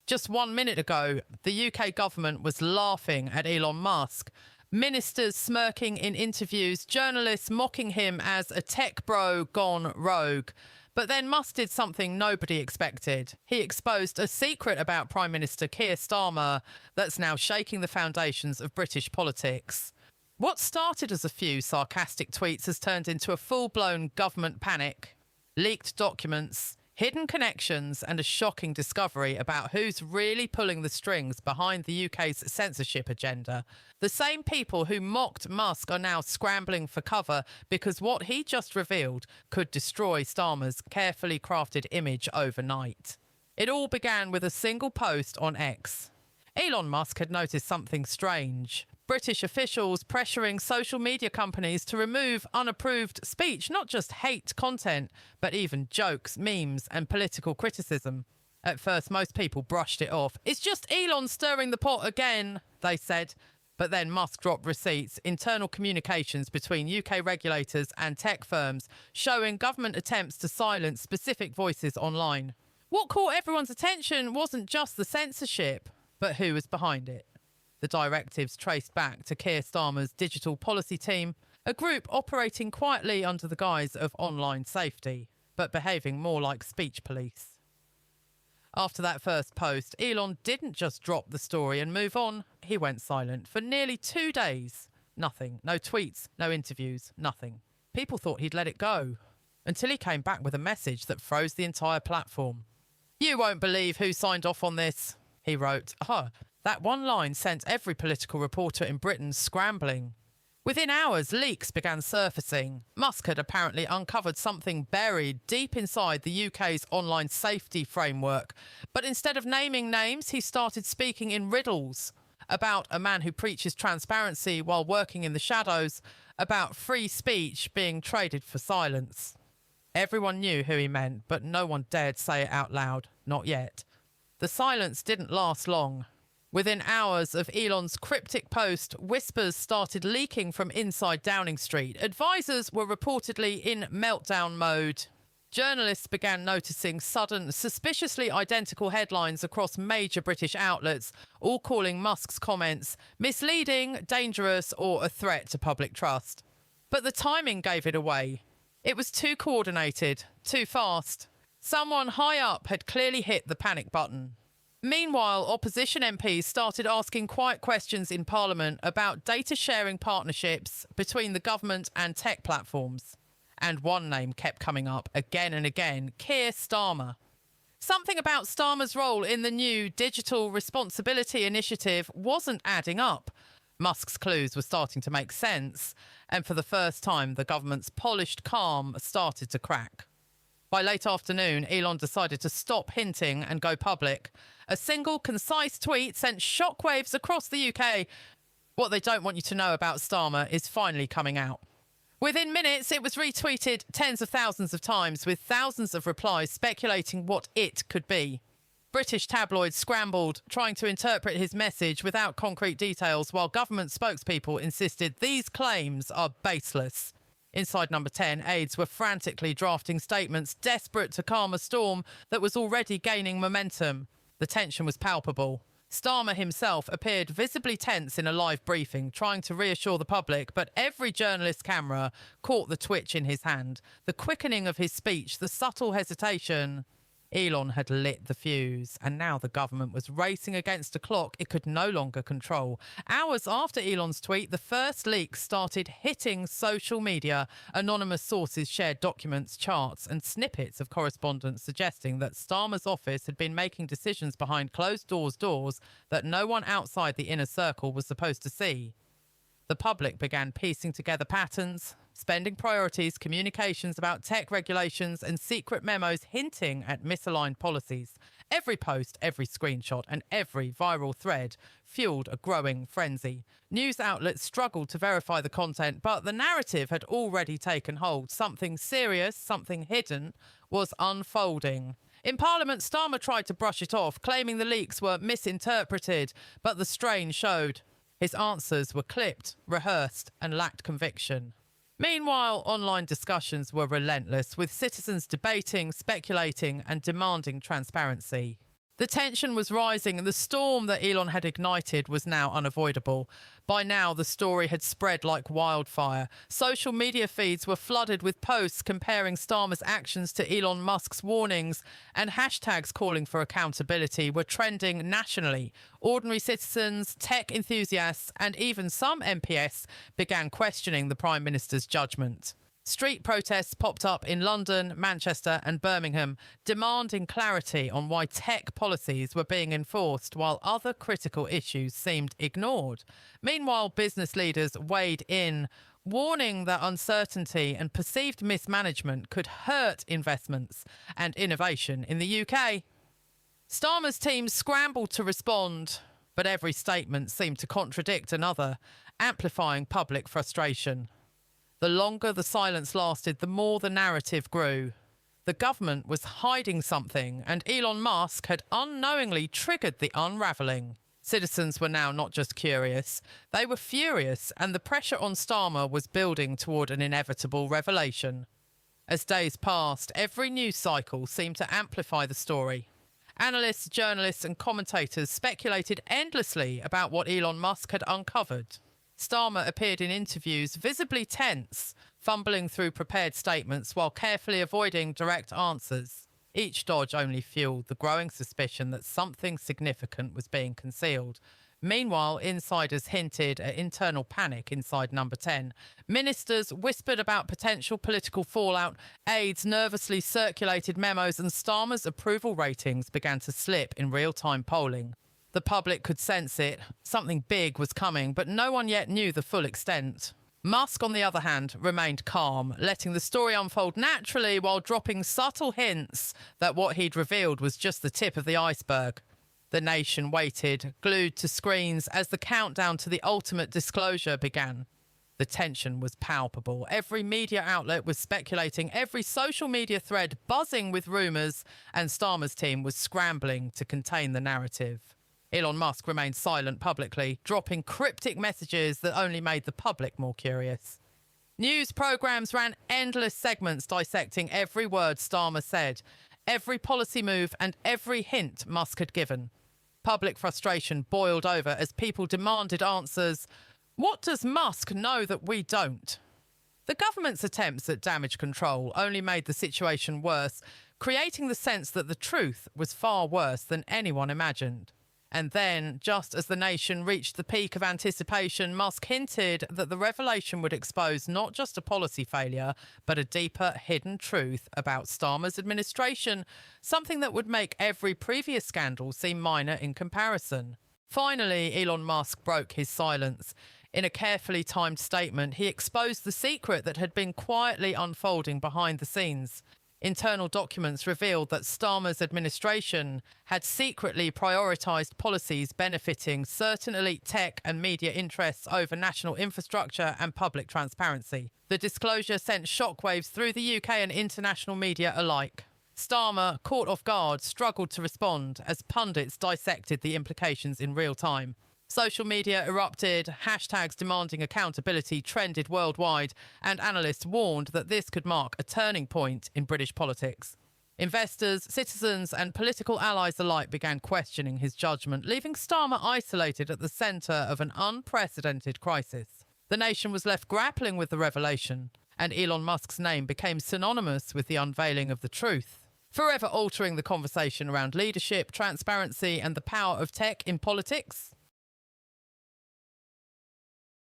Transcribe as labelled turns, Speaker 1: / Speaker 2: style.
Speaker 1: Just 1 minute ago, the UK government was laughing at Elon Musk. Ministers smirking in interviews, journalists mocking him as a tech bro gone rogue. But then Musk did something nobody expected. He exposed a secret about Prime Minister Keir Starmer that's now shaking the foundations of British politics. What started as a few sarcastic tweets has turned into a full-blown government panic. Leaked documents, hidden connections, and a shocking discovery about who's really pulling the strings behind the UK's censorship agenda. The same people who mocked Musk are now scrambling for cover because what he just revealed could destroy Starmer's carefully crafted image overnight. It all began with a single post on X. Elon Musk had noticed something strange. British officials pressuring social media companies to remove unapproved speech, not just hate content, but even jokes, memes, and political criticism. At first, most people brushed it off. It's just Elon stirring the pot again, they said. But then Musk dropped receipts, internal communications between UK regulators and tech firms, showing government attempts to silence specific voices online. What caught everyone's attention wasn't just the censorship, but who was behind it. The directives traced back to Keir Starmer's digital policy team, a group operating quietly under the guise of online safety, but behaving more like speech police. After that first post, Elon didn't just drop the story and move on. He went silent for nearly 2 days. Nothing. No tweets, no interviews, nothing. People thought he'd let it go, until he came back with a message that froze the entire platform. "You won't believe who signed off on this," he wrote. That one line sent every political reporter in Britain scrambling. Within hours, leaks began surfacing. Musk had apparently uncovered something buried deep inside the UK's online safety framework. But instead of naming names, he started speaking in riddles about a man who preaches transparency while working in the shadows, about free speech being traded for silence. Everyone knew who he meant, but no one dared say it out loud. Not yet. The silence didn't last long. Within hours of Elon's cryptic post, whispers started leaking from inside Downing Street. Advisors were reportedly in meltdown mode. Journalists began noticing sudden, suspiciously identical headlines across major British outlets, all calling Musk's comments misleading, dangerous, or a threat to public trust. But the timing gave it away. It was too coordinated, too fast. Someone high up had clearly hit the panic button. Meanwhile, opposition MPs started asking quiet questions in Parliament about data-sharing partnerships between the government and tech platforms. And one name kept coming up again and again, Keir Starmer. Something about Starmer's role in the new Digital Responsibility Initiative wasn't adding up. Musk's clues were starting to make sense, and for the first time, the government's polished calm started to crack. By late afternoon, Elon decided to stop hinting and go public. A single, concise tweet sent shockwaves across the UK. What they don't want you to know about Starmer is finally coming out. Within minutes, it was retweeted tens of thousands of times, with thousands of replies speculating what it could be. British tabloids scrambled, trying to interpret his message without concrete details, while government spokespeople insisted these claims are baseless. Inside Number 10, aides were frantically drafting statements, desperate to calm a storm that was already gaining momentum. The tension was palpable. Starmer himself appeared visibly tense in a live briefing, trying to reassure the public, but every journalist's camera caught the twitch in his hand, the quickening of his speech, the subtle hesitation. Elon had lit the fuse, and now the government was racing against a clock it could no longer control. Hours after Elon's tweet, the first leaks started hitting social media. Anonymous sources shared documents, charts, and snippets of correspondence suggesting that Starmer's office had been making decisions behind closed doors that no one outside the inner circle was supposed to see. The public began piecing together patterns, spending priorities, communications about tech regulations, and secret memos hinting at misaligned policies. Every post, every screenshot, and every viral thread fueled a growing frenzy. News outlets struggled to verify the content, but the narrative had already taken hold. Something serious, something hidden, was unfolding. In Parliament, Starmer tried to brush it off, claiming the leaks were misinterpreted, but the strain showed. His answers were clipped, rehearsed, and lacked conviction. Meanwhile, online discussions were relentless, with citizens debating, speculating, and demanding transparency. The tension was rising and the storm that Elon had ignited was now unavoidable. By now, the story had spread like wildfire. Social media feeds were flooded with posts comparing Starmer's actions to Elon Musk's warnings, and hashtags calling for accountability were trending nationally. Ordinary citizens, tech enthusiasts, and even some MPs began questioning the Prime Minister's judgment. Street protests popped up in London, Manchester and Birmingham, demanding clarity on why tech policies were being enforced while other critical issues seemed ignored. Meanwhile, business leaders weighed in, warning that uncertainty and perceived mismanagement could hurt investments and innovation in the UK. Starmer's team scrambled to respond, but every statement seemed to contradict another, amplifying public frustration. The longer the silence lasted, the more the narrative grew. The government was hiding something, and Elon Musk had unknowingly triggered the unravelling. Citizens were now not just curious, they were furious, and the pressure on Starmer was building toward an inevitable revelation. As days passed, every news cycle seemed to amplify the story. Analysts, journalists and commentators speculated endlessly about what Elon Musk had uncovered. Starmer appeared in interviews visibly tense, fumbling through prepared statements while carefully avoiding direct answers. Each dodge only fueled the growing suspicion that something significant was being concealed. Meanwhile, insiders hinted at internal panic inside Number 10. Ministers whispered about potential political fallout, aides nervously circulated memos, and Starmer's approval ratings began to slip in real-time polling. The public could sense it. Something big was coming, but no one yet knew the full extent. Musk, on the other hand, remained calm, letting the story unfold naturally while dropping subtle hints that what he'd revealed was just the tip of the iceberg. The nation waited, glued to screens, as the countdown to the ultimate disclosure began. The tension was palpable. Every media outlet was speculating, every social media thread buzzing with rumours, and Starmer's team was scrambling to contain the narrative. Elon Musk remained silent publicly, dropping cryptic messages that only made the public more curious. News programmes ran endless segments dissecting every word Starmer said, every policy move and every hint Musk had given. Public frustration boiled over as people demanded answers. What does Musk know that we don't? The government's attempts at damage control only made the situation worse, creating the sense that the truth was far worse than anyone imagined. And then, just as the nation reached the peak of anticipation, Musk hinted that the revelation would expose not just a policy failure, but a deeper hidden truth about Starmer's administration, something that would make every previous scandal seem minor in comparison. Finally, Elon Musk broke his silence. In a carefully timed statement, he exposed the secret that had been quietly unfolding behind the scenes. Internal documents revealed that Starmer's administration had secretly prioritised policies benefiting certain elite tech and media interests over national infrastructure and public transparency. The disclosure sent shockwaves through the UK and international media alike. Starmer, caught off guard, struggled to respond as pundits dissected the implications in real time. Social media erupted, hashtags demanding accountability trended worldwide, and analysts warned that this could mark a turning point in British politics. Investors, citizens and political allies alike began questioning his judgment, leaving Starmer isolated at the centre of an unprecedented crisis. The nation was left grappling with the revelation, and Elon Musk's name became synonymous with the unveiling of the truth, forever altering the conversation around leadership, transparency and the power of tech in politics.